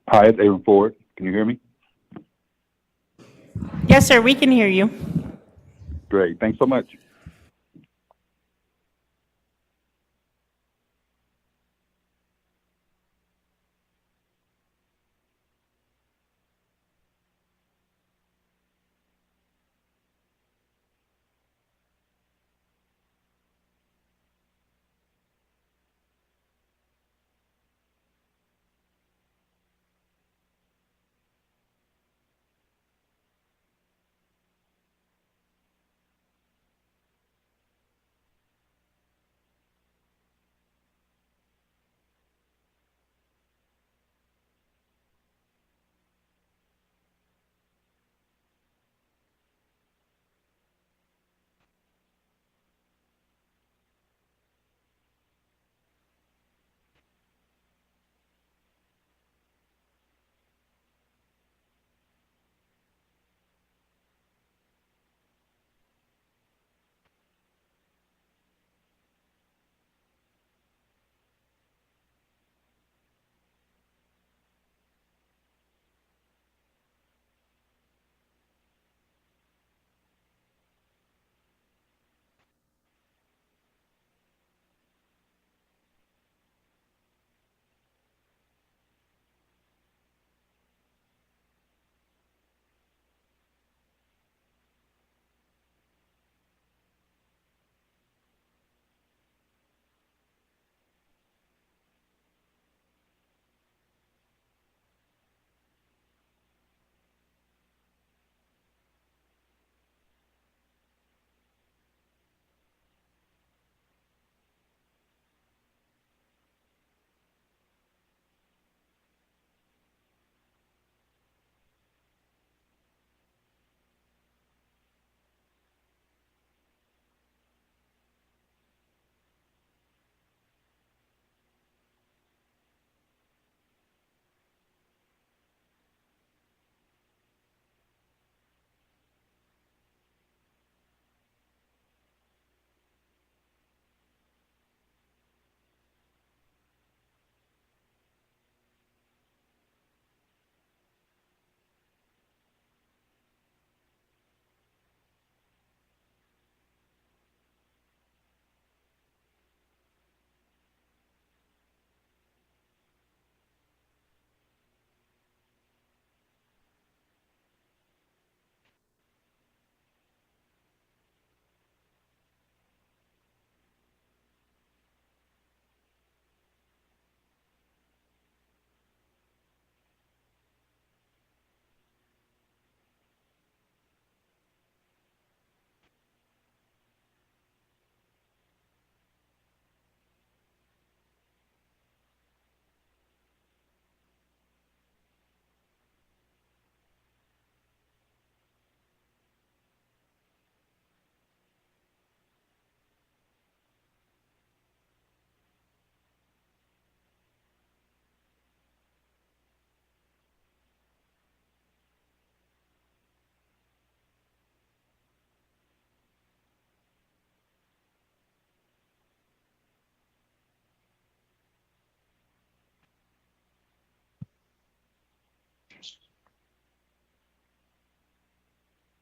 Hi, it's Aaron Ford. Can you hear me? Yes, sir, we can hear you. Great. Thanks so much.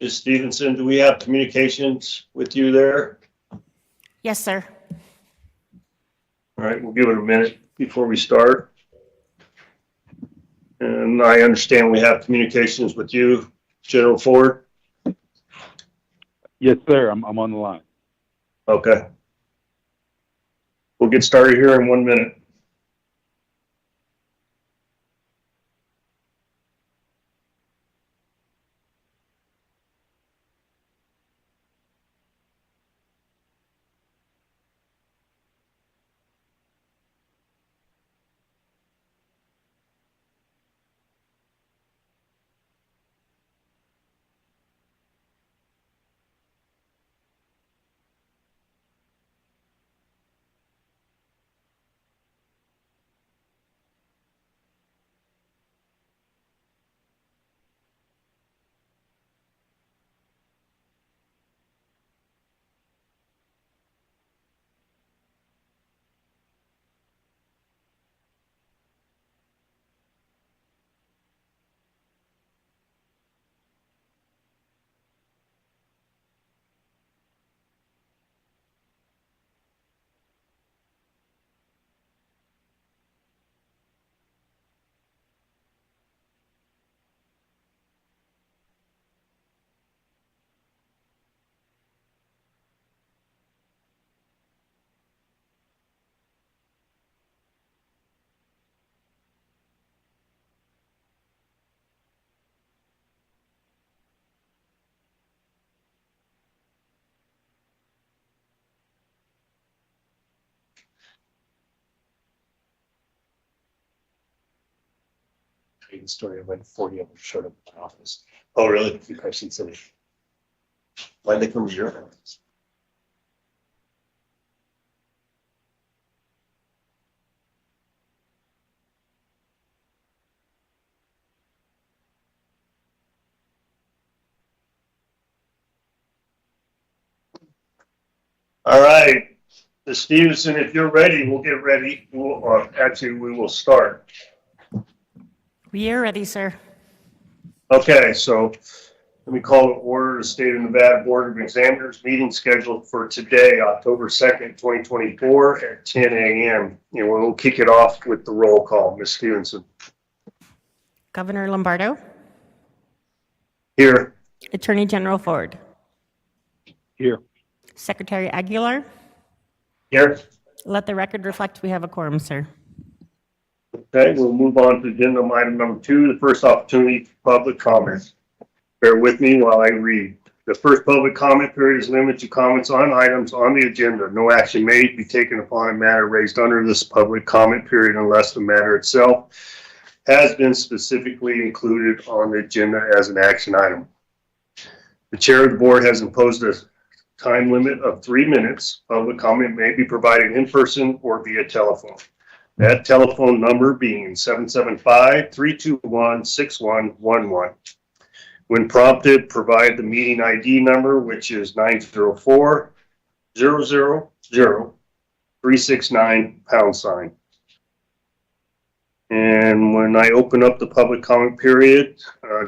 Ms. Stevenson, do we have communications with you there? Yes, sir. All right, we'll give it a minute before we start. And I understand we have communications with you, General Ford. Yes, sir. I'm on the line. Okay. We'll get started here in 1 minute. the story of when 40 of them showed up in my office. Oh, really? I've seen some. Why'd they come to your office? All right, Ms. Stevenson, if you're ready, we'll get ready. Actually, we will start. We are ready, sir. Okay, so let me call to order the State of Nevada Board of Examiners meeting scheduled for today, October 2nd, 2024 at 10 a.m. And we'll kick it off with the roll call. Ms. Stevenson. Governor Lombardo, Here. Attorney General Ford, Here. Secretary Aguilar. Here. Let the record reflect we have a quorum, sir. Okay, we'll move on to agenda item number 2, the first opportunity for public comments. Bear with me while I read. The first public comment period is limited to comments on items on the agenda. No action may be taken upon a matter raised under this public comment period unless the matter itself has been specifically included on the agenda as an action item. The chair of the board has imposed a time limit of 3 minutes. Public comment may be provided in person or via telephone. That telephone number being 775-321-6111. When prompted, provide the meeting ID number, which is 904-000-369#. And when I open up the public comment period,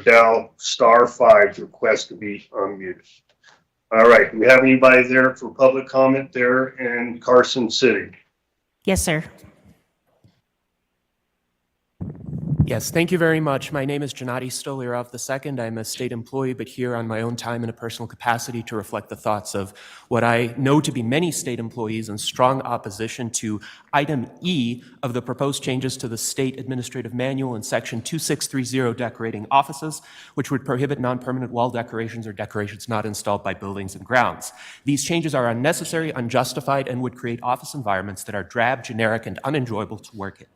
dial *5 to request to be unmuted. All right, do we have anybody there for public comment there in Carson City? Yes, sir. Yes, thank you very much. My name is Gennady Stolirov II. I'm a state employee, but here on my own time in a personal capacity to reflect the thoughts of what I know to be many state employees in strong opposition to item E of the proposed changes to the State Administrative Manual in section 2630 decorating offices, which would prohibit non-permanent wall decorations or decorations not installed by buildings and grounds. These changes are unnecessary, unjustified, and would create office environments that are drab, generic, and unenjoyable to work in.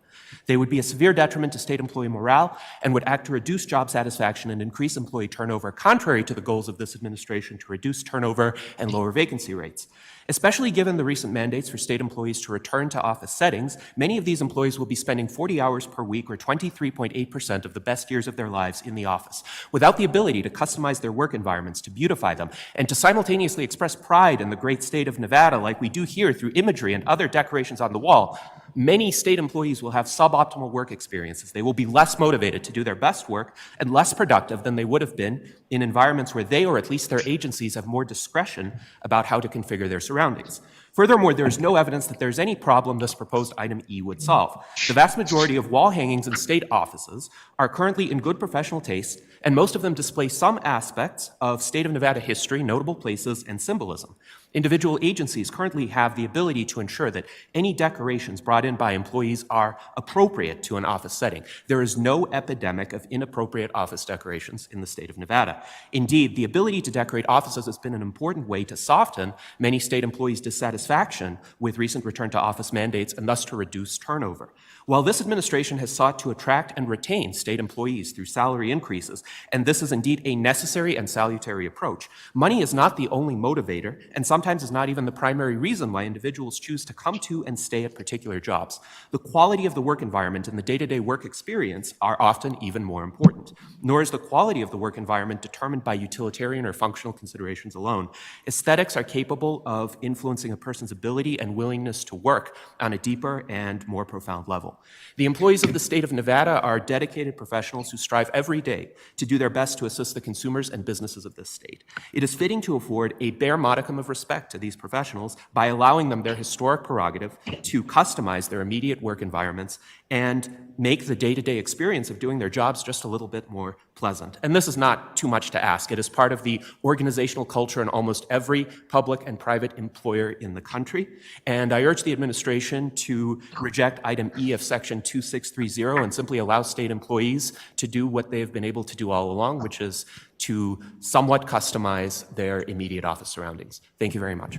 They would be a severe detriment to state employee morale and would act to reduce job satisfaction and increase employee turnover, contrary to the goals of this administration to reduce turnover and lower vacancy rates. Especially given the recent mandates for state employees to return to office settings, many of these employees will be spending 40 hours per week or 23.8% of the best years of their lives in the office, without the ability to customize their work environments, to beautify them, and to simultaneously express pride in the great state of Nevada like we do here through imagery and other decorations on the wall. Many state employees will have suboptimal work experiences. They will be less motivated to do their best work and less productive than they would have been in environments where they, or at least their agencies, have more discretion about how to configure their surroundings. Furthermore, there is no evidence that there's any problem this proposed item E would solve. The vast majority of wall hangings in state offices are currently in good professional taste, and most of them display some aspects of state of Nevada history, notable places, and symbolism. Individual agencies currently have the ability to ensure that any decorations brought in by employees are appropriate to an office setting. There is no epidemic of inappropriate office decorations in the state of Nevada. Indeed, the ability to decorate offices has been an important way to soften many state employees' dissatisfaction with recent return to office mandates and thus to reduce turnover. While this administration has sought to attract and retain state employees through salary increases, and this is indeed a necessary and salutary approach, money is not the only motivator, and sometimes is not even the primary reason why individuals choose to come to and stay at particular jobs. The quality of the work environment and the day-to-day work experience are often even more important. Nor is the quality of the work environment determined by utilitarian or functional considerations alone. Aesthetics are capable of influencing a person's ability and willingness to work on a deeper and more profound level. The employees of the state of Nevada are dedicated professionals who strive every day to do their best to assist the consumers and businesses of this state. It is fitting to afford a bare modicum of respect to these professionals by allowing them their historic prerogative to customize their immediate work environments and make the day-to-day experience of doing their jobs just a little bit more pleasant. And this is not too much to ask. It is part of the organizational culture in almost every public and private employer in the country. And I urge the administration to reject item E of section 2630 and simply allow state employees to do what they've been able to do all along, which is to somewhat customize their immediate office surroundings. Thank you very much.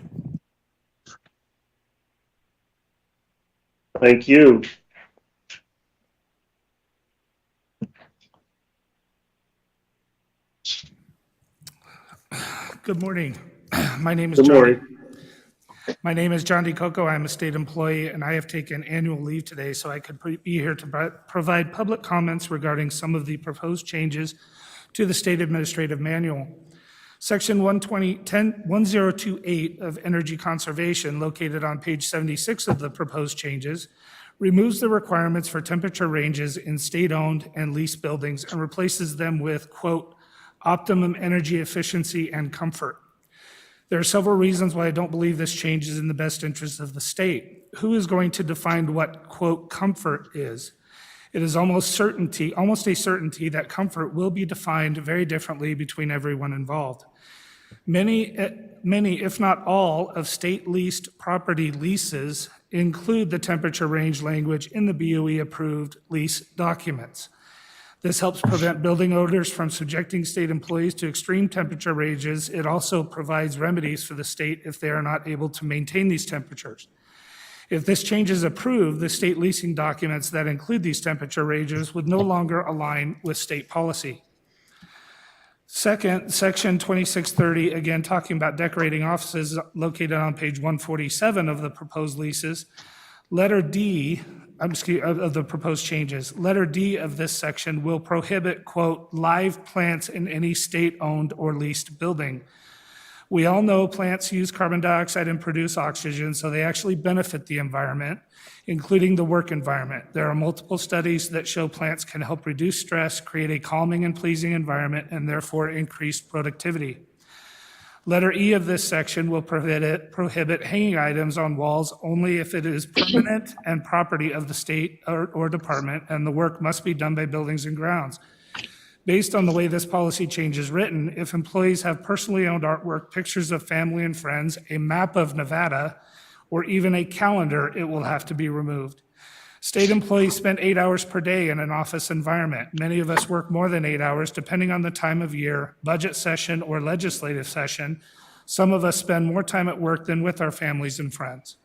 Thank you. Good morning. My name is Good John. morning. My name is John DeCoco. I'm a state employee, and I have taken annual leave today so I could be here to provide public comments regarding some of the proposed changes to the State Administrative Manual. Section 1028 of Energy Conservation, located on page 76 of the proposed changes, removes the requirements for temperature ranges in state-owned and leased buildings and replaces them with, quote, optimum energy efficiency and comfort. There are several reasons why I don't believe this change is in the best interest of the state. Who is going to define what, quote, comfort is? It is almost a certainty that comfort will be defined very differently between everyone involved. Many, if not all, of state-leased property leases include the temperature range language in the BOE-approved lease documents. This helps prevent building owners from subjecting state employees to extreme temperature ranges. It also provides remedies for the state if they are not able to maintain these temperatures. If this change is approved, the state leasing documents that include these temperature ranges would no longer align with state policy. Second, Section 2630, again talking about decorating offices, located on page 147 of the proposed leases. Letter D, of the proposed changes. Letter D of this section will prohibit, quote, live plants in any state-owned or leased building. We all know plants use carbon dioxide and produce oxygen, so they actually benefit the environment, including the work environment. There are multiple studies that show plants can help reduce stress, create a calming and pleasing environment, and therefore increase productivity. Letter E of this section will prohibit hanging items on walls only if it is permanent and property of the state or department, and the work must be done by Buildings and Grounds. Based on the way this policy change is written, if employees have personally owned artwork, pictures of family and friends, a map of Nevada, or even a calendar, it will have to be removed. State employees spend 8 hours per day in an office environment. Many of us work more than 8 hours, depending on the time of year, budget session, or legislative session. Some of us spend more time at work than with our families and friends.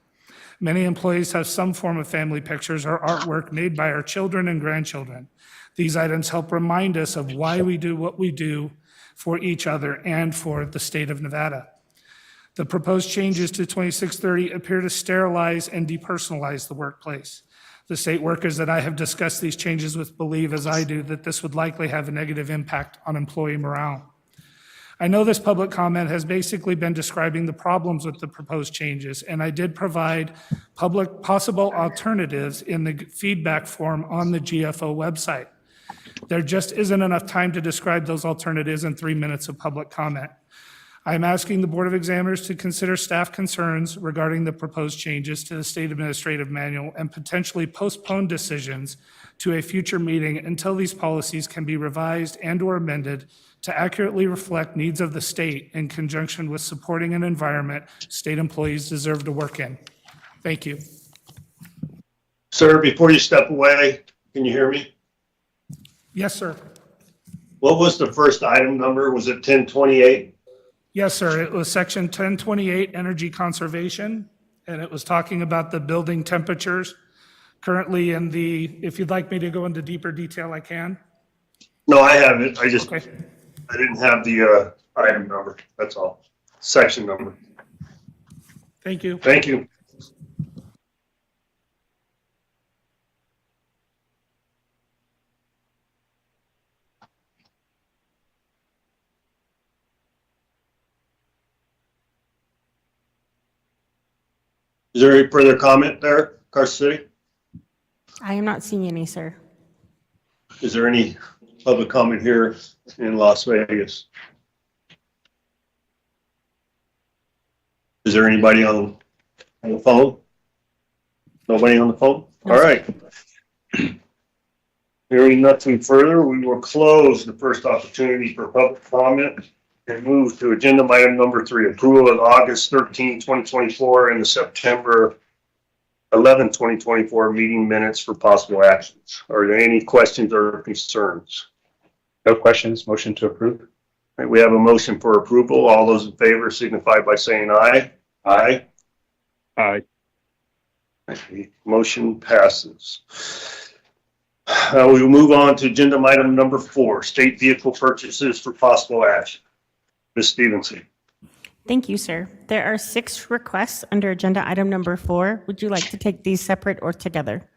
Many employees have some form of family pictures or artwork made by our children and grandchildren. These items help remind us of why we do what we do for each other and for the state of Nevada. The proposed changes to 2630 appear to sterilize and depersonalize the workplace. The state workers that I have discussed these changes with believe, as I do, that this would likely have a negative impact on employee morale. I know this public comment has basically been describing the problems with the proposed changes, and I did provide possible alternatives in the feedback form on the GFO website. There just isn't enough time to describe those alternatives in 3 minutes of public comment. I'm asking the Board of Examiners to consider staff concerns regarding the proposed changes to the State Administrative Manual and potentially postpone decisions to a future meeting until these policies can be revised and/or amended to accurately reflect needs of the state in conjunction with supporting an environment state employees deserve to work in. Thank you. Sir, before you step away, can you hear me? Yes, sir. What was the first item number? Was it 1028? Yes, sir. It was section 1028, energy conservation, and it was talking about the building temperatures. Currently if you'd like me to go into deeper detail, I can. No, I have it. I didn't have the item number. That's all. Section number. Thank you. Thank you. Is there any further comment there, Carson City? I am not seeing any, sir. Is there any public comment here in Las Vegas? Is there anybody on the phone? Nobody on the phone? No, All right. Hearing nothing further, we will close the first opportunity for public comment and move to agenda item number 3, approval of August 13, 2024 and the September 11, 2024 meeting minutes for possible actions. Are there any questions or concerns? No questions. Motion to approve. All right, we have a motion for approval. All those in favor signify by saying aye. Aye. Aye. Motion passes. We will move on to agenda item number 4, state vehicle purchases for possible action. Ms. Stevenson. Thank you, sir. There are 6 requests under agenda item number 4. Would you like to take these separate or together?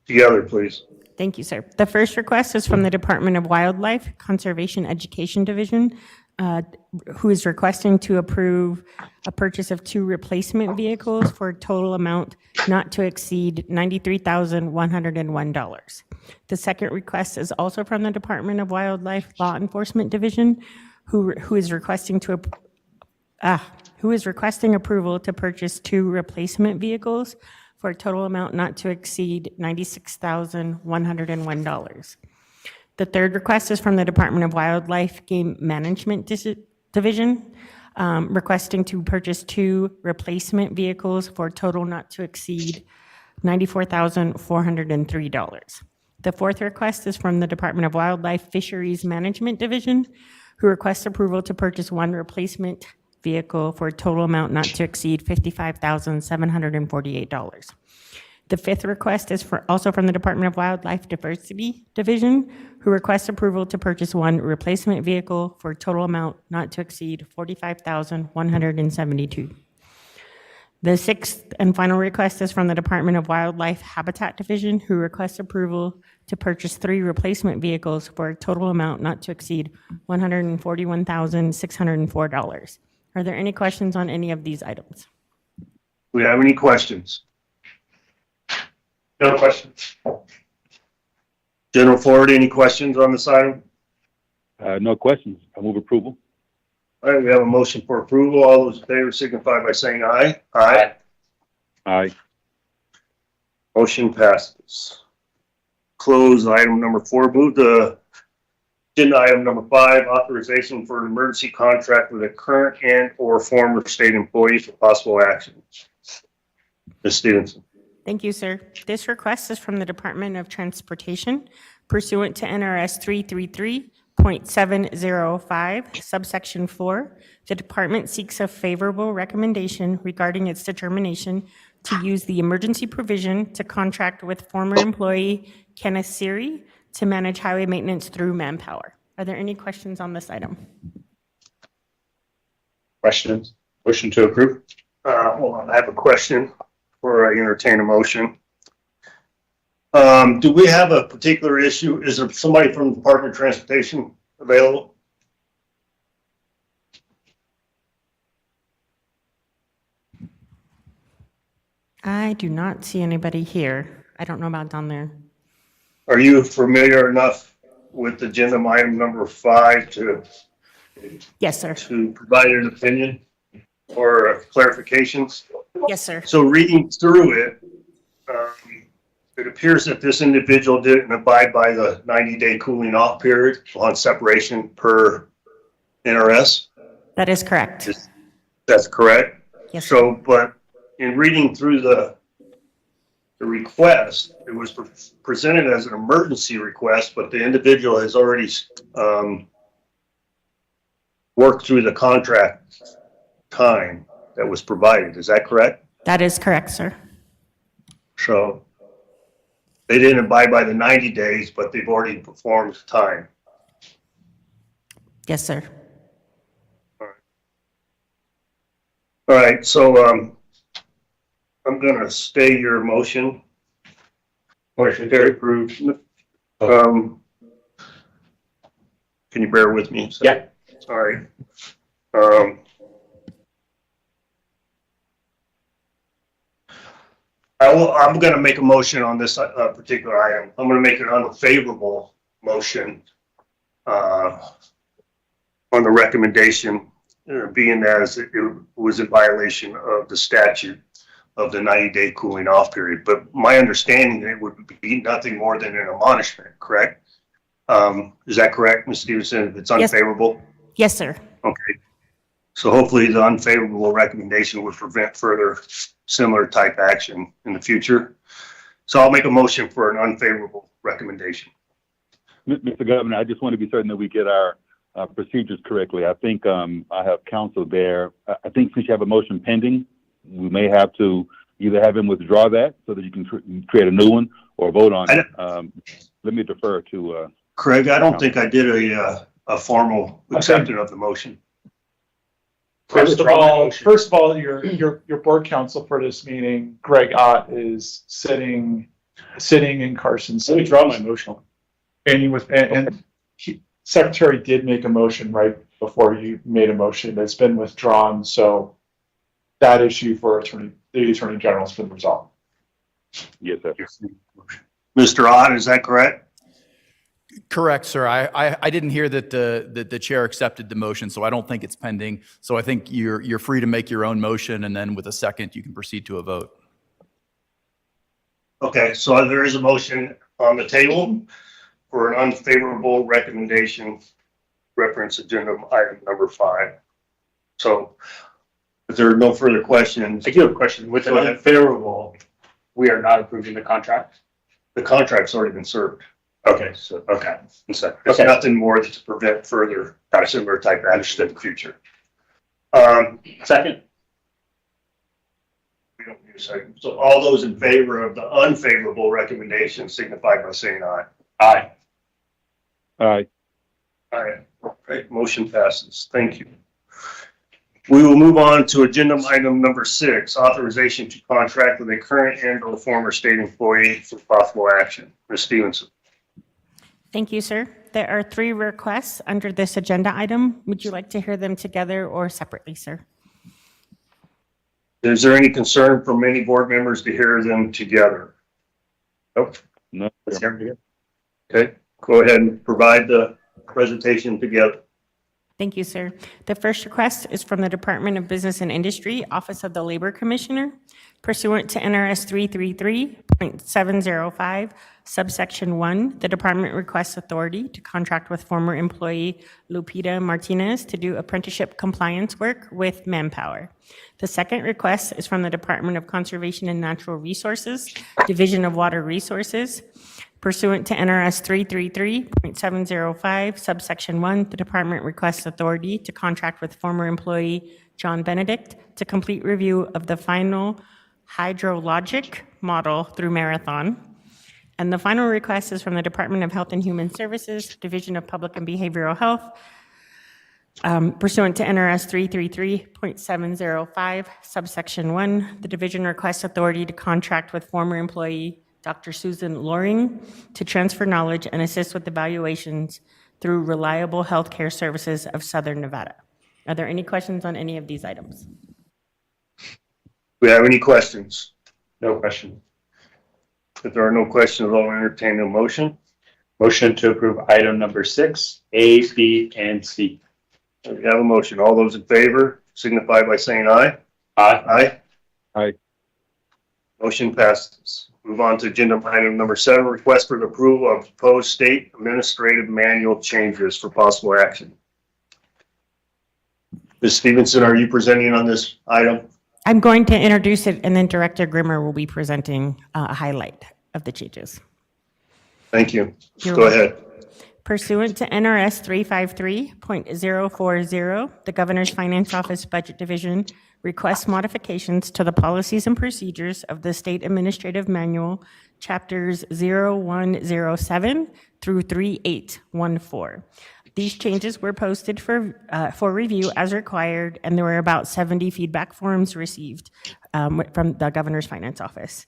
Together, please. Thank you, sir. The first request is from the Department of Wildlife Conservation Education Division, who is requesting to approve a purchase of 2 replacement vehicles for a total amount not to exceed $93,101. The second request is also from the Department of Wildlife Law Enforcement Division, who is requesting approval to purchase 2 replacement vehicles for a total amount not to exceed $96,101. The third request is from the Department of Wildlife Game Management Division, requesting to purchase 2 replacement vehicles for a total not to exceed $94,403. The fourth request is from the Department of Wildlife Fisheries Management Division, who requests approval to purchase 1 replacement vehicle for a total amount not to exceed $55,748. The fifth request is also from the Department of Wildlife Diversity Division, who requests approval to purchase 1 replacement vehicle for a total amount not to exceed $45,172. The sixth and final request is from the Department of Wildlife Habitat Division, who requests approval to purchase 3 replacement vehicles for a total amount not to exceed $141,604. Are there any questions on any of these items? Do we have any questions? No questions. General Ford, any questions on this item? No questions. I move approval. All right, we have a motion for approval. All those in favor signify by saying aye. Aye. Aye. Motion passes. Close item number 4. Move to agenda item number 5, authorization for an emergency contract with a current and or former state employee for possible action. Ms. Stevenson. Thank you, sir. This request is from the Department of Transportation pursuant to NRS 333.705, subsection 4. The department seeks a favorable recommendation regarding its determination to use the emergency provision to contract with former employee Kenneth Siri to manage highway maintenance through Manpower. Are there any questions on this item? Questions? Motion to approve? Hold on, I have a question before I entertain a motion. Do we have a particular issue? Is there somebody from the Department of Transportation available? I do not see anybody here. I don't know about down there. Are you familiar enough with agenda item number 5 to Yes, sir. provide an opinion or clarifications? Yes, sir. So reading through it, it appears that this individual didn't abide by the 90-day cooling off period on separation per NRS. That is correct. That's correct. Yes, So, but in reading through the request, it was presented as an emergency request, but the individual has already worked through the contract time that was provided. Is that correct? that is correct, sir. So they didn't abide by the 90 days, but they've already performed time. Yes, sir. All right, so I'm gonna stay your motion. Motion to approve. Can you bear with me? Yeah. Sorry. I'm gonna make a motion on this particular item. I'm gonna make an unfavorable motion on the recommendation, being as it was in violation of the statute of the 90-day cooling off period. But my understanding, it would be nothing more than an admonishment, correct? Is that correct, Ms. Stevenson, if it's Yes. unfavorable? Yes, sir. Okay. So hopefully the unfavorable recommendation would prevent further similar type action in the future. So I'll make a motion for an unfavorable recommendation. Mr. Governor, I just want to be certain that we get our procedures correctly. I think I have counsel there. I think since you have a motion pending, we may have to either have him withdraw that so that you can create a new one or vote on it. Let me defer to Craig, I don't think I did a formal acceptance of the motion. First of all, your board counsel for this meeting, Greg Ott, is sitting in Carson's. Let me draw my motion. And Secretary did make a motion right before you made a motion that's been withdrawn, so that issue for the Attorney General has been resolved. Yes, sir. Mr. Ott, is that correct? Correct, sir. I didn't hear that the chair accepted the motion, so I don't think it's pending. So I think you're free to make your own motion, and then with a second, you can proceed to a vote. Okay, so there is a motion on the table for an unfavorable recommendation, reference agenda item number 5. So if there are no further questions. I do have a question. With an unfavorable, we are not approving the contract? The contract's already been served. Okay, so, okay. So there's nothing more to prevent further similar type action in the future. Second? We don't need a second. So all those in favor of the unfavorable recommendation signify by saying aye. Aye. Aye. Aye. Right, motion passes. Thank you. We will move on to agenda item number 6, authorization to contract with a current and/or former state employee for possible action. Ms. Stevenson. Thank you, sir. There are 3 requests under this agenda item. Would you like to hear them together or separately, sir? Is there any concern from any board members to hear them together? Nope. No, Let's sir. hear them together. Okay, go ahead and provide the presentation together. Thank you, sir. The first request is from the Department of Business and Industry, Office of the Labor Commissioner. Pursuant to NRS 333.705, subsection 1, the department requests authority to contract with former employee Lupita Martinez to do apprenticeship compliance work with Manpower. The second request is from the Department of Conservation and Natural Resources, Division of Water Resources. Pursuant to NRS 333.705, subsection 1, the department requests authority to contract with former employee John Benedict to complete review of the final hydrologic model through Marathon. And the final request is from the Department of Health and Human Services, Division of Public and Behavioral Health. Pursuant to NRS 333.705, subsection 1, the division requests authority to contract with former employee Dr. Susan Loring to transfer knowledge and assist with evaluations through Reliable Healthcare Services of Southern Nevada. Are there any questions on any of these items? Do we have any questions? No question. If there are no questions, I'll entertain a motion. Motion to approve item number 6, A, B, and C. We have a motion. All those in favor signify by saying aye. Aye. Aye. Aye. Motion passes. Move on to agenda item number 7, request for the approval of proposed state administrative manual changes for possible action. Ms. Stevenson, are you presenting on this item? I'm going to introduce it, and then Director Grimmer will be presenting a highlight of the changes. Thank you. You're Go ahead. Pursuant to NRS 353.040, the Governor's Finance Office Budget Division requests modifications to the policies and procedures of the State Administrative Manual, Chapters 0107 through 3814. These changes were posted for review as required, and there were about 70 feedback forms received from the Governor's Finance Office.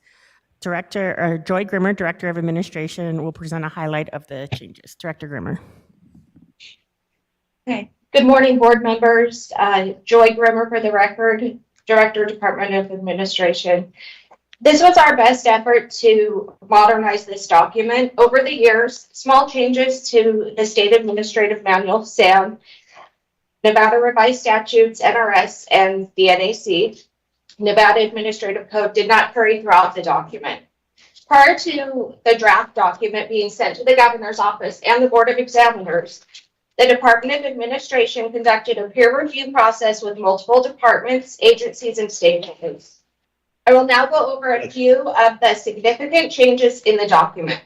Joy Grimmer, Director of Administration, will present a highlight of the changes. Director Grimmer. Okay. Good morning, board members. Joy Grimmer for the record, Director, Department of Administration. This was our best effort to modernize this document. Over the years, small changes to the State Administrative Manual, SAM, Nevada Revised Statutes, NRS, and the NAC, Nevada Administrative Code, did not carry throughout the document. Prior to the draft document being sent to the Governor's Office and the Board of Examiners, the Department of Administration conducted a peer review process with multiple departments, agencies, and stakeholders. I will now go over a few of the significant changes in the document.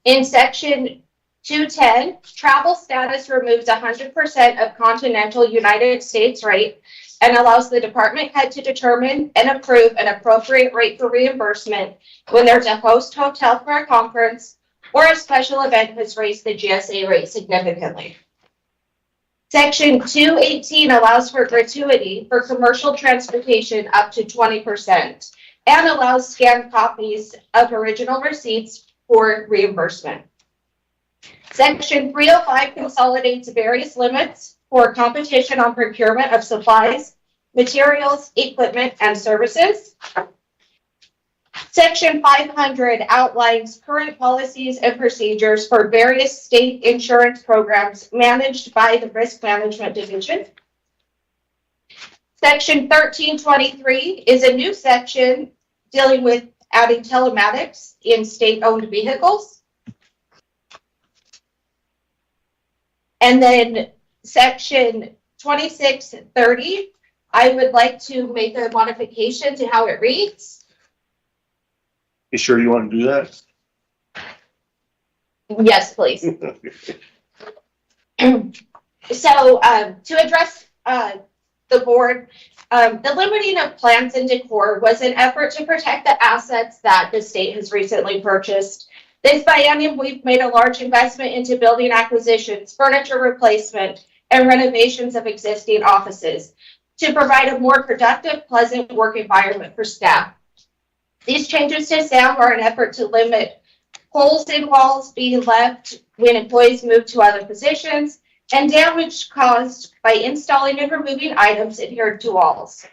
In section 210, travel status removes 100% of continental United States rate and allows the department head to determine and approve an appropriate rate for reimbursement when there's a host hotel for a conference or a special event has raised the GSA rate significantly. Section 218 allows for gratuity for commercial transportation up to 20% and allows scanned copies of original receipts for reimbursement. Section 305 consolidates various limits for competition on procurement of supplies, materials, equipment, and services. Section 500 outlines current policies and procedures for various state insurance programs managed by the Risk Management Division. Section 1323 is a new section dealing with adding telematics in state-owned vehicles. And then Section 2630, I would like to make a modification to how it reads. You sure you want to do that? Yes, please. So to address the board, the limiting of plants and decor was an effort to protect the assets that the state has recently purchased. This biennium, we've made a large investment into building acquisitions, furniture replacement, and renovations of existing offices to provide a more productive, pleasant work environment for staff. These changes to sound are an effort to limit holes in walls being left when employees move to other positions and damage caused by installing and removing items adhered to walls.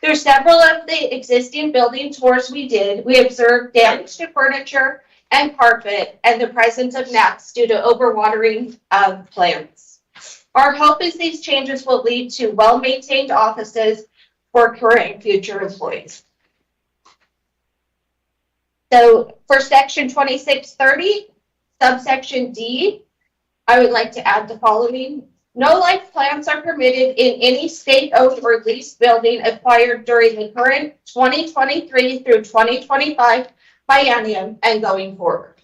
Through several of the existing building tours we did, we observed damage to furniture and carpet and the presence of gnats due to overwatering of plants. Our hope is these changes will lead to well-maintained offices for current and future employees. So for section 2630, subsection D, I would like to add the following. No life plants are permitted in any state-owned or leased building acquired during the current 2023 through 2025 biennium and going forward.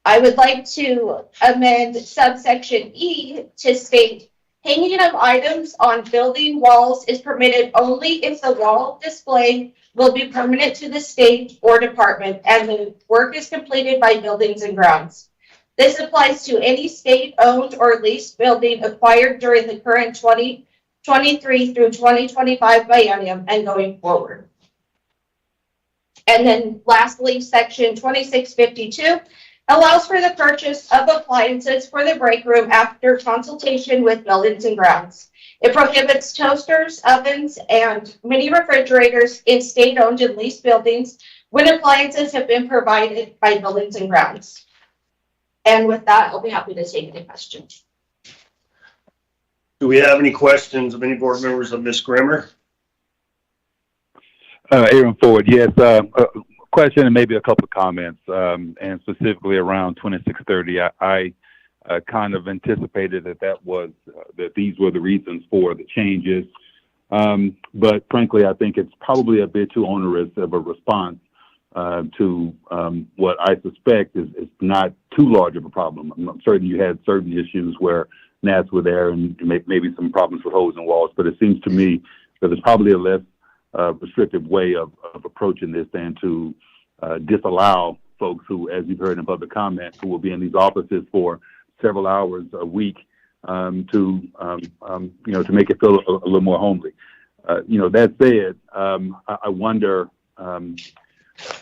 I would like to amend subsection E to state hanging of items on building walls is permitted only if the wall display will be permanent to the state or department and the work is completed by Buildings and Grounds. This applies to any state-owned or leased building acquired during the current 2023 through 2025 biennium and going forward. And then lastly, section 2652 allows for the purchase of appliances for the break room after consultation with Buildings and Grounds. It prohibits toasters, ovens, and mini refrigerators in state-owned and leased buildings when appliances have been provided by Buildings and Grounds. And with that, I'll be happy to take any questions. Do we have any questions of any board members of Ms. Grimmer? Aaron Ford, yes. A question and maybe a couple of comments, and specifically around 2630. I kind of anticipated that these were the reasons for the changes, but frankly, I think it's probably a bit too onerous of a response to what I suspect is not too large of a problem. I'm certain you had certain issues where gnats were there and maybe some problems with holes in walls, but it seems to me that there's probably a less restrictive way of approaching this than to disallow folks who, as you've heard in public comment, who will be in these offices for several hours a week to make it feel a little more homely. That said, I wonder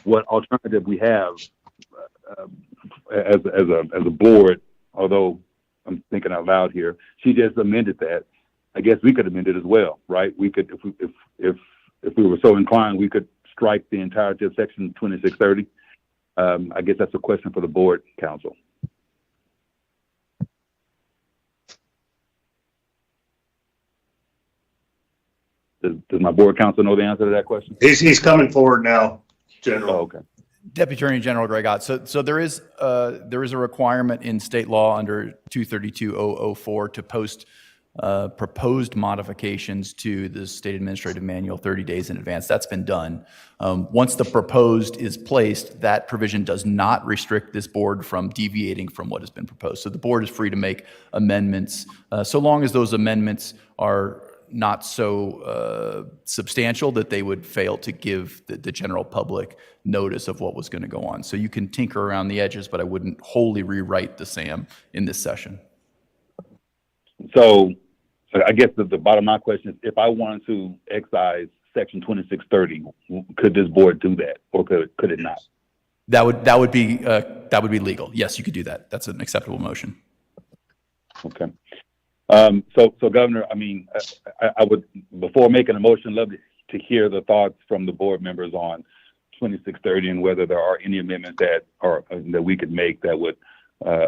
what alternative we have as a board. Although I'm thinking out loud here, she just amended that. I guess we could amend it as well, right? We could, if we were so inclined, we could strike the entirety of section 2630. I guess that's a question for the board council. Does my board council know the answer to that question? He's coming forward now, General. Oh, okay. Deputy Attorney General Greg Ott. So there is a requirement in state law under 232.004 to post proposed modifications to the state administrative manual 30 days in advance. That's been done. Once the proposed is placed, that provision does not restrict this board from deviating from what has been proposed. So the board is free to make amendments so long as those amendments are not so substantial that they would fail to give the general public notice of what was going to go on. So you can tinker around the edges, but I wouldn't wholly rewrite the SAM in this session. So I guess the bottom line question is, if I wanted to excise section 2630, could this board do that, or could it not? That would be legal. Yes, you could do that. That's an acceptable motion. Okay. So Governor, I mean, I would, before making a motion, love to hear the thoughts from the board members on 2630 and whether there are any amendments that we could make that would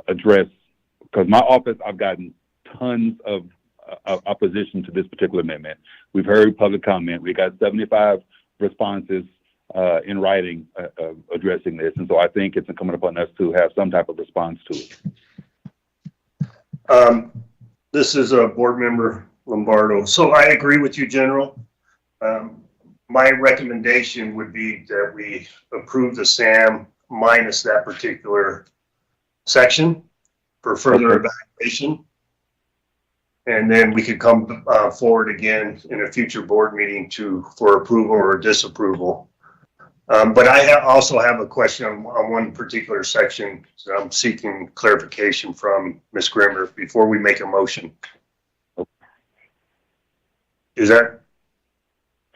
address, because my office, I've gotten tons of opposition to this particular amendment. We've heard public comment. We got 75 responses in writing addressing this, and so I think it's incumbent upon us to have some type of response to it. This is a board member Lombardo. So I agree with you, General. My recommendation would be that we approve the SAM minus that particular section for further evaluation. And then we could come forward again in a future board meeting for approval or disapproval. But I also have a question on one particular section that I'm seeking clarification from Ms. Grimmer before we make a motion. Is that?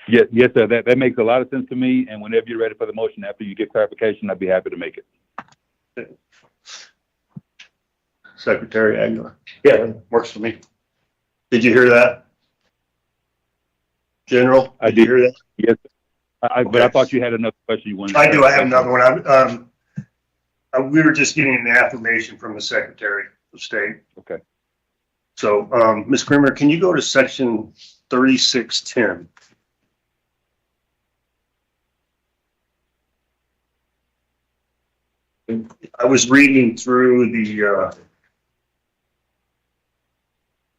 Yes, sir. That makes a lot of sense to me. And whenever you're ready for the motion, after you get clarification, I'd be happy to make it. Secretary Aguilar. Yeah, works for me. Did you hear that? General, I did you hear that? Yes. But I thought you had another question you wanted. I do. I have another one. We were just getting an affirmation from the Secretary of State. Okay. So, Ms. Grimmer, can you go to section 3610? I was reading through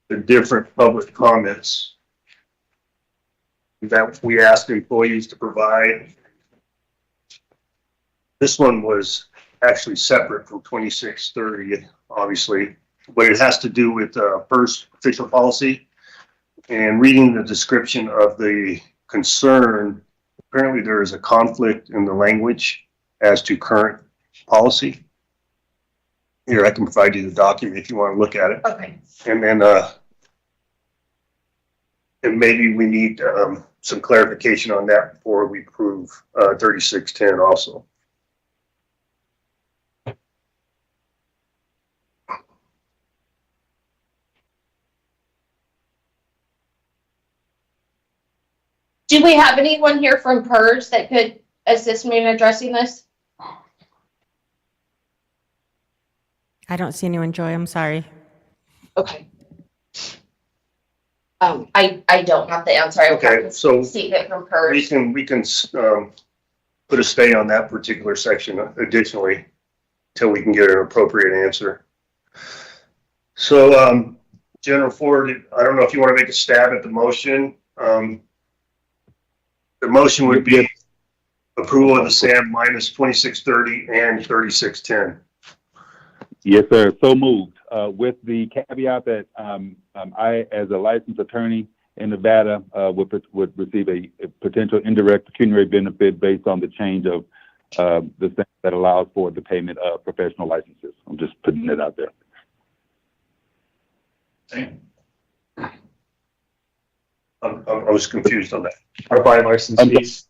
the different public comments that we asked employees to provide. This one was actually separate from 2630, obviously, but it has to do with first official policy. And reading the description of the concern, apparently there is a conflict in the language as to current policy. Here, I can provide you the document if you want to look at it. Okay. And then, and maybe we need some clarification on that before we approve 3610 also. Do we have anyone here from PERS that could assist me in addressing this? I don't see anyone, Joy. I'm sorry. Okay. I don't have the answer. I Okay, have so to see it from PERS. we can put a stay on that particular section additionally until we can get an appropriate answer. So, General Ford, I don't know if you want to make a stab at the motion. The motion would be approval of the SAM minus 2630 and 3610. Yes, sir. So moved. With the caveat that I, as a licensed attorney in Nevada, would receive a potential indirect pecuniary benefit based on the change of the thing that allows for the payment of professional licenses. I'm just putting it out there. I was confused on that. Our buy license fees.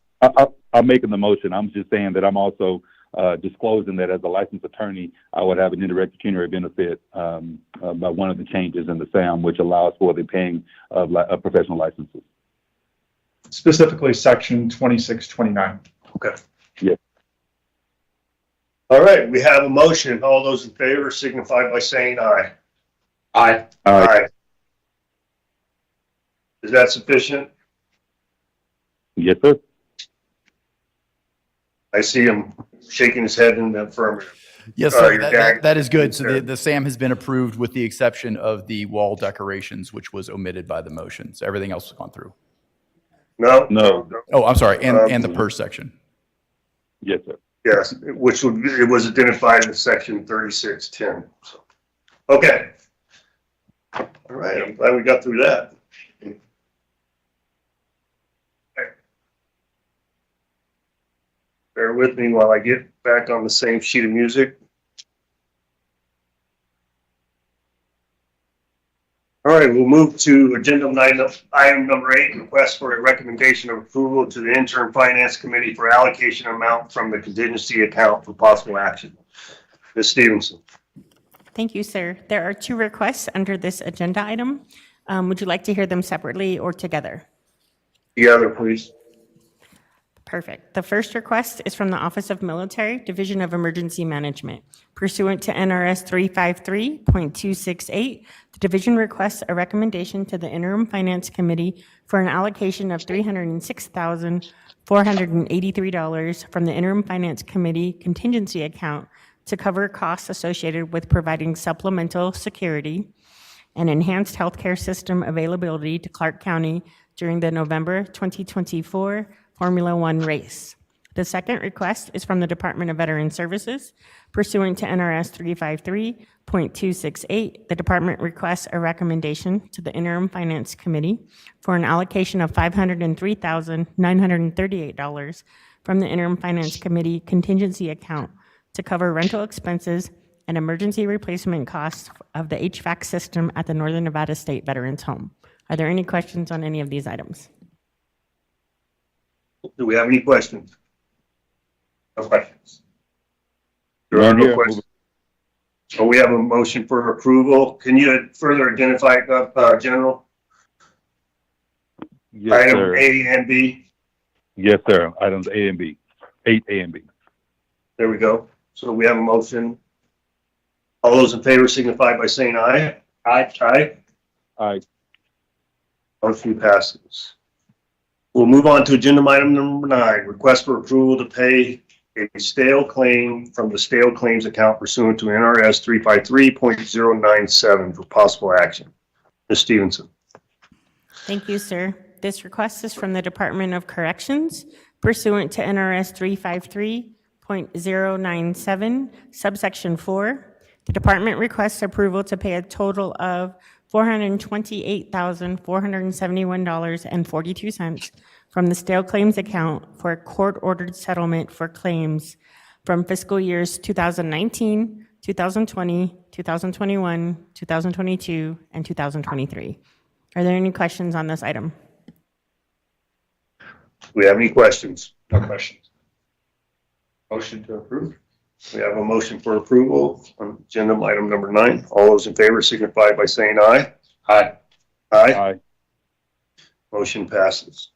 I'm making the motion. I'm just saying that I'm also disclosing that as a licensed attorney, I would have an indirect pecuniary benefit by one of the changes in the SAM, which allows for the paying of professional licenses. Specifically section 2629. Okay. Yes. All right, we have a motion. All those in favor signify by saying aye. Aye. Aye. Is that sufficient? Yes, sir. I see him shaking his head in the affirmative. Yes, sir. Your That is good. So Sure. the SAM has been approved with the exception of the wall decorations, which was omitted by the motion. So everything else has gone through. No. Oh, I'm sorry. And the PERS section. Yes, sir. Yes, it was identified in section 3610. So, okay. All right, I'm glad we got through that. Bear with me while I get back on the same sheet of music. All right, we'll move to agenda item number 8, request for a recommendation of approval to the interim finance committee for allocation amount from the contingency account for possible action. Ms. Stevenson. Thank you, sir. There are 2 requests under this agenda item. Would you like to hear them separately or together? Together, please. Perfect. The first request is from the Office of Military, Division of Emergency Management. Pursuant to NRS 353.268, the division requests a recommendation to the Interim Finance Committee for an allocation of $306,483 from the Interim Finance Committee contingency account to cover costs associated with providing supplemental security and enhanced healthcare system availability to Clark County during the November 2024 Formula One race. The second request is from the Department of Veteran Services. Pursuant to NRS 353.268, the department requests a recommendation to the Interim Finance Committee for an allocation of $503,938 from the Interim Finance Committee contingency account to cover rental expenses and emergency replacement costs of the HVAC system at the Northern Nevada State Veterans Home. Are there any questions on any of these items? Do we have any questions? No questions. There are None no here. questions. So we have a motion for approval. Can you further identify, General? Yes, Item sir. A and B. Yes, sir. Items A and B. 8A and B. There we go. So we have a motion. All those in favor signify by saying aye. Aye. Aye. Aye. Motion passes. We'll move on to agenda item number 9, request for approval to pay a stale claim from the stale claims account pursuant to NRS 353.097 for possible action. Ms. Stevenson. Thank you, sir. This request is from the Department of Corrections pursuant to NRS 353.097, subsection 4. The department requests approval to pay a total of $428,471.42 from the stale claims account for a court-ordered settlement for claims from fiscal years 2019, 2020, 2021, 2022, and 2023. Are there any questions on this item? Do we have any questions? No questions. Motion to approve? We have a motion for approval on agenda item number 9. All those in favor signify by saying aye. Aye. Aye. Aye. Motion passes.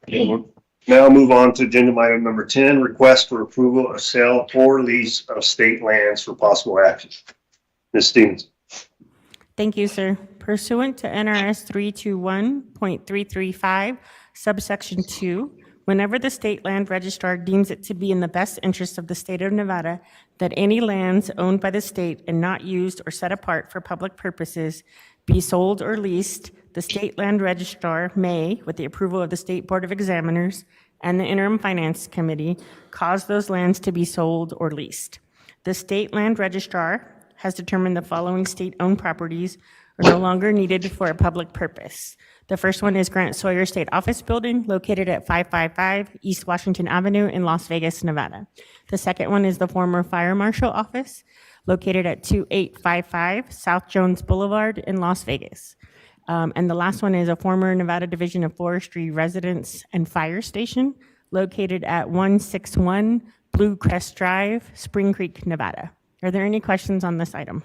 Now move on to agenda item number 10, request for approval of sale or lease of state lands for possible action. Ms. Stevens. Thank you, sir. Pursuant to NRS 321.335, subsection 2, whenever the state land registrar deems it to be in the best interest of the state of Nevada that any lands owned by the state and not used or set apart for public purposes be sold or leased, the state land registrar may, with the approval of the State Board of Examiners and the Interim Finance Committee, cause those lands to be sold or leased. The state land registrar has determined the following state-owned properties are no longer needed for a public purpose. The first one is Grant Sawyer State Office Building, located at 555 East Washington Avenue in Las Vegas, Nevada. The second one is the former Fire Marshal Office, located at 2855 South Jones Boulevard in Las Vegas. And the last one is a former Nevada Division of Forestry Residence and Fire Station, located at 161 Blue Crest Drive, Spring Creek, Nevada. Are there any questions on this item?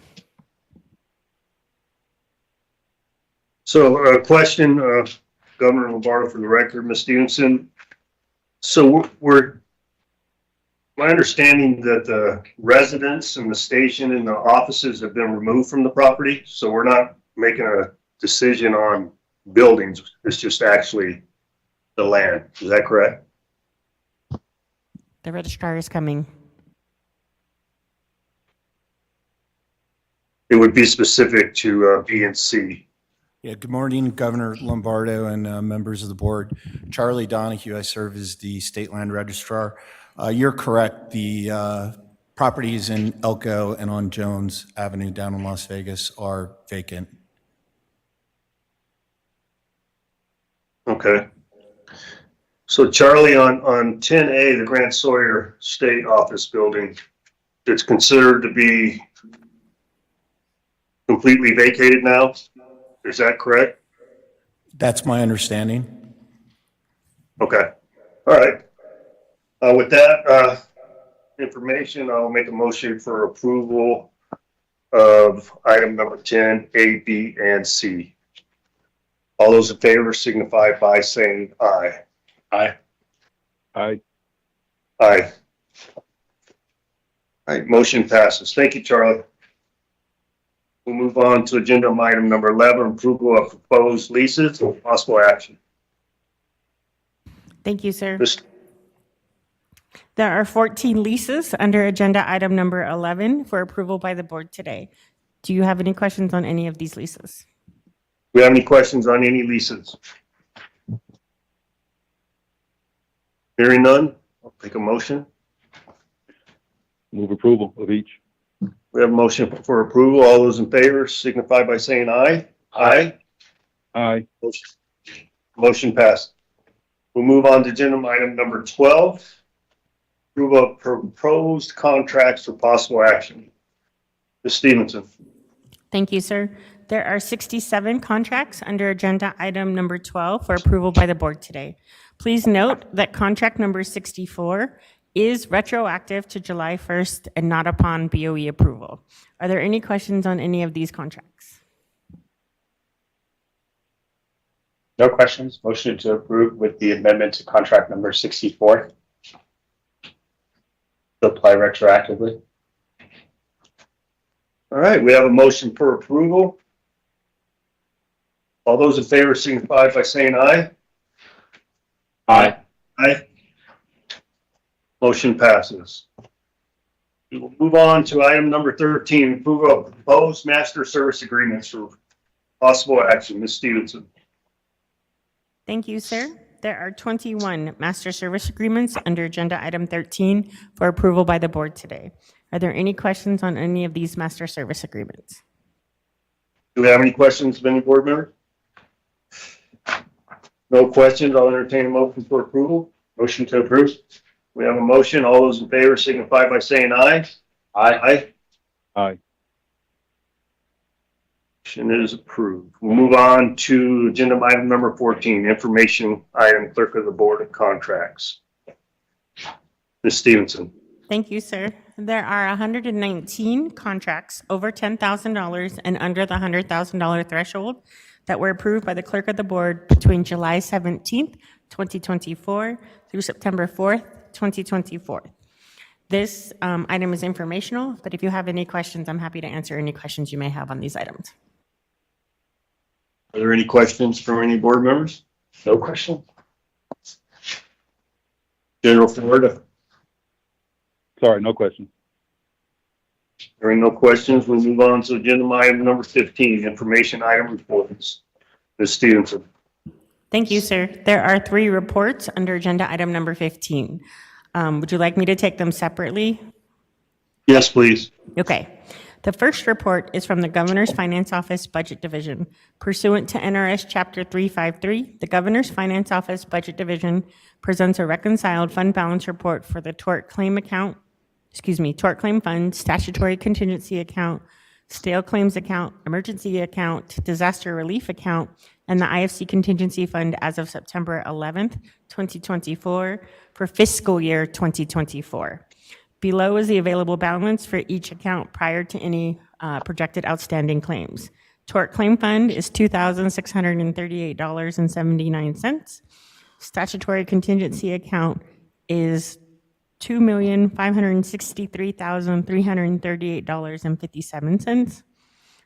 So a question, Governor Lombardo, for the record, Ms. Stevenson. So we're my understanding that the residents and the station and the offices have been removed from the property. So we're not making a decision on buildings. It's just actually the land. Is that correct? The registrar is coming. It would be specific to B and C. Yeah, good morning, Governor Lombardo and members of the board. Charlie Donahue, I serve as the State Land Registrar. You're correct, the properties in Elko and on Jones Avenue down in Las Vegas are vacant. Okay. So Charlie, on 10A, the Grant Sawyer State Office Building, it's considered to be completely vacated now? Is that correct? That's my understanding. Okay, all right. With that information, I'll make a motion for approval of item number 10, A, B, and C. All those in favor signify by saying aye. Aye. Aye. Aye. All right, motion passes. Thank you, Charlie. We'll move on to agenda item number 11, approval of proposed leases or possible action. Thank you, sir. Mr. There are 14 leases under agenda item number 11 for approval by the board today. Do you have any questions on any of these leases? Do we have any questions on any leases? Hearing none, I'll take a motion. Move approval of each. We have a motion for approval. All those in favor signify by saying aye. Aye. Aye. Motion passed. We'll move on to agenda item number 12. Approval of proposed contracts for possible action. Ms. Stevenson. Thank you, sir. There are 67 contracts under agenda item number 12 for approval by the board today. Please note that contract number 64 is retroactive to July 1st and not upon BOE approval. Are there any questions on any of these contracts? No questions. Motion to approve with the amendment to contract number 64. To apply retroactively. All right, we have a motion for approval. All those in favor signify by saying aye. Aye. Aye. Motion passes. We will move on to item number 13, approval of proposed master service agreements for possible action. Ms. Stevenson. Thank you, sir. There are 21 master service agreements under agenda item 13 for approval by the board today. Are there any questions on any of these master service agreements? Do we have any questions from any board member? No questions. I'll entertain a motion for approval. Motion to approve. We have a motion. All those in favor signify by saying aye. Aye. Aye. Aye. Motion is approved. We'll move on to agenda item number 14, information item, clerk of the board of contracts. Ms. Stevenson. Thank you, sir. There are 119 contracts over $10,000 and under the $100,000 threshold that were approved by the clerk of the board between July 17th, 2024 through September 4th, 2024. This item is informational, but if you have any questions, I'm happy to answer any questions you may have on these items. Are there any questions from any board members? No question. General Florida. Sorry, no question. Hearing no questions, we move on to agenda item number 15, information item reports. Ms. Stevenson. Thank you, sir. There are 3 reports under agenda item number 15. Would you like me to take them separately? Yes, please. Okay. The first report is from the Governor's Finance Office Budget Division. Pursuant to NRS Chapter 353, the Governor's Finance Office Budget Division presents a reconciled fund balance report for the tort claim fund, statutory contingency account, stale claims account, emergency account, disaster relief account, and the IFC contingency fund as of September 11th, 2024 for fiscal year 2024. Below is the available balance for each account prior to any projected outstanding claims. Tort claim fund is $2,638.79. Statutory contingency account is $2,563,338.57.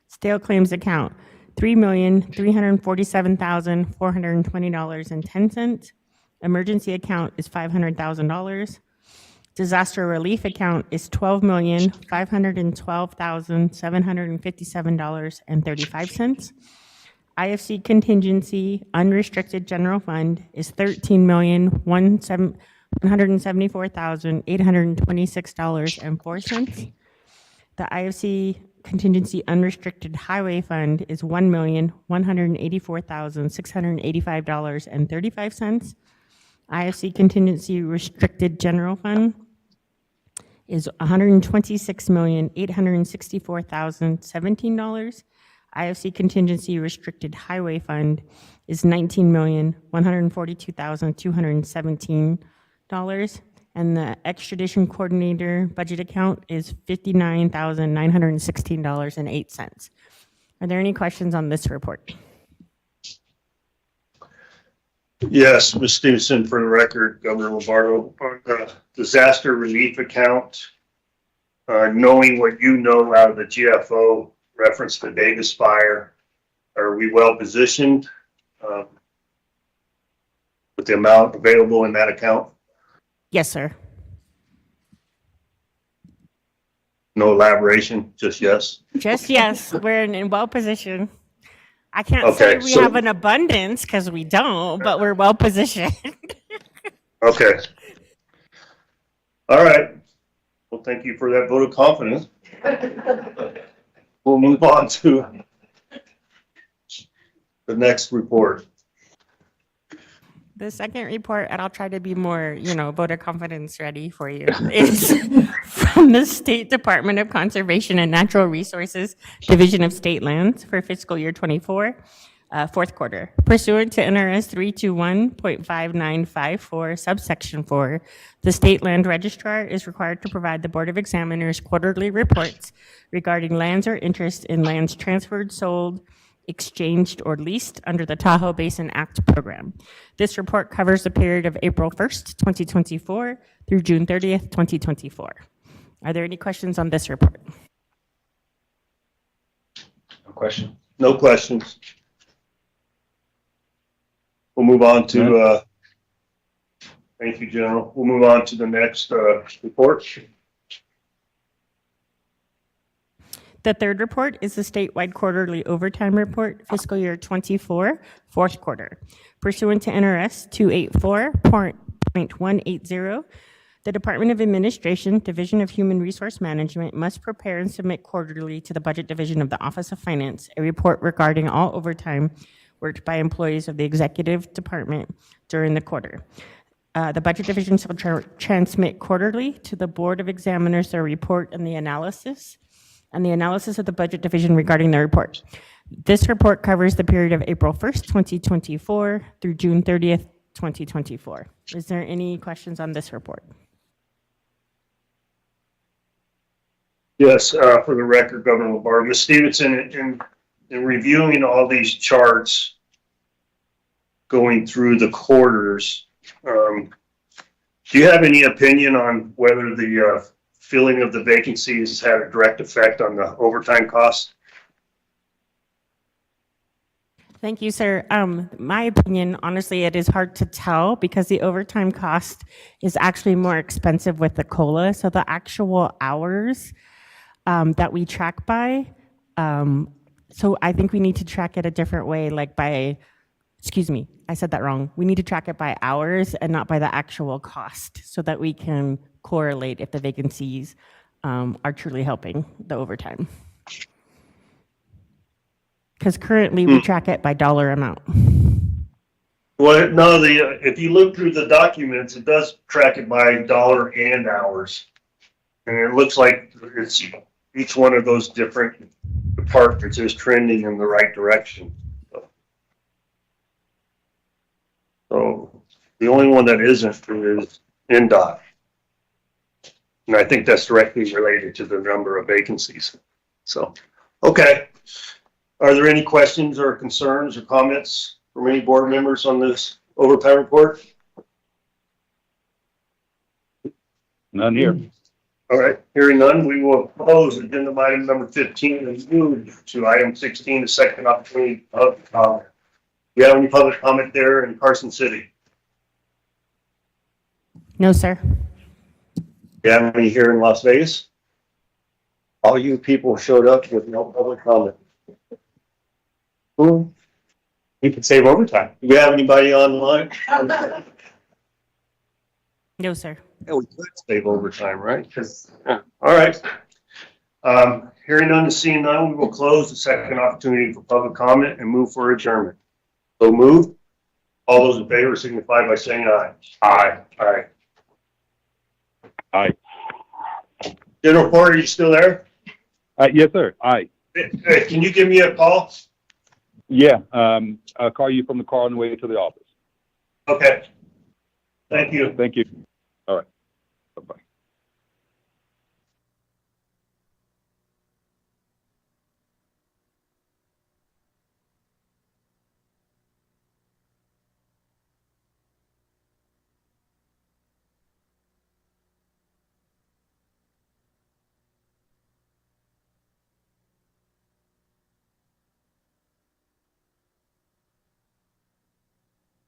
Stale claims account, $3,347,420.10. Emergency account is $500,000. Disaster relief account is $12,512,757.35. IFC contingency unrestricted general fund is $13,174,826.04. The IFC contingency unrestricted highway fund is $1,184,685.35. IFC Contingency Restricted General Fund is $126,864,017. IFC Contingency Restricted Highway Fund is $19,142,217. And the Extradition Coordinator Budget Account is $59,916.08. Are there any questions on this report? Yes, Ms. Stevenson, for the record, Governor Lombardo, on the disaster relief account, knowing what you know out of the GFO reference to Davis fire, are we well positioned with the amount available in that account? Yes, sir. No elaboration, just yes? Just yes, we're in well positioned. I can't Okay, say we so- have an abundance because we don't, but we're well positioned. Okay. All right. Well, thank you for that vote of confidence. We'll move on to the next report. The second report, and I'll try to be more, vote of confidence ready for you, is from the State Department of Conservation and Natural Resources, Division of State Lands for fiscal year 24, fourth quarter. Pursuant to NRS 321.5954, subsection 4, the State Land Registrar is required to provide the Board of Examiners quarterly reports regarding lands or interest in lands transferred, sold, exchanged, or leased under the Tahoe Basin Act program. This report covers the period of April 1st, 2024 through June 30th, 2024. Are there any questions on this report? No question. No questions. We'll move on to, thank you, General. We'll move on to the next report. The third report is the statewide quarterly overtime report, fiscal year 24, fourth quarter. Pursuant to NRS 284.180, the Department of Administration, Division of Human Resource Management must prepare and submit quarterly to the Budget Division of the Office of Finance a report regarding all overtime worked by employees of the Executive Department during the quarter. The Budget Division shall transmit quarterly to the Board of Examiners their report and the analysis of the Budget Division regarding the report. This report covers the period of April 1st, 2024 through June 30th, 2024. Is there any questions on this report? Yes, for the record, Governor Lombardo. Ms. Stevenson, in reviewing all these charts going through the quarters, do you have any opinion on whether the filling of the vacancies had a direct effect on the overtime costs? Thank you, sir. My opinion, honestly, it is hard to tell because the overtime cost is actually more expensive with the COLA. So the actual hours that we track by, so I think we need to track it a different way, like by, excuse me, I said that wrong. We need to track it by hours and not by the actual cost so that we can correlate if the vacancies are truly helping the overtime. Because currently we track it by dollar amount. Well, no, if you look through the documents, it does track it by dollar and hours. And it looks like it's each one of those different departments is trending in the right direction. So the only one that isn't is NDOT. And I think that's directly related to the number of vacancies. So, okay. Are there any questions or concerns or comments from any board members on this overtime report? None here. All right, hearing none, we will close agenda item number 15 and move to item 16, the second opportunity of comment. Do you have any public comment there in Carson City? No, sir. Do you have any here in Las Vegas? All you people showed up with no public comment. You can save overtime. Do we have anybody online? No, sir. Yeah, we could save overtime, right? Yeah. All right. Hearing none and seeing none, we will close the second opportunity for public comment and move for adjournment. So move. All those in favor signify by saying aye. Aye. Aye. Aye. General Porter, are you still there? Yes, sir. Aye. Hey, can you give me a call? Yeah, I'll call you from the car on the way to the office. Okay. Thank you. Thank you. All right. Bye-bye.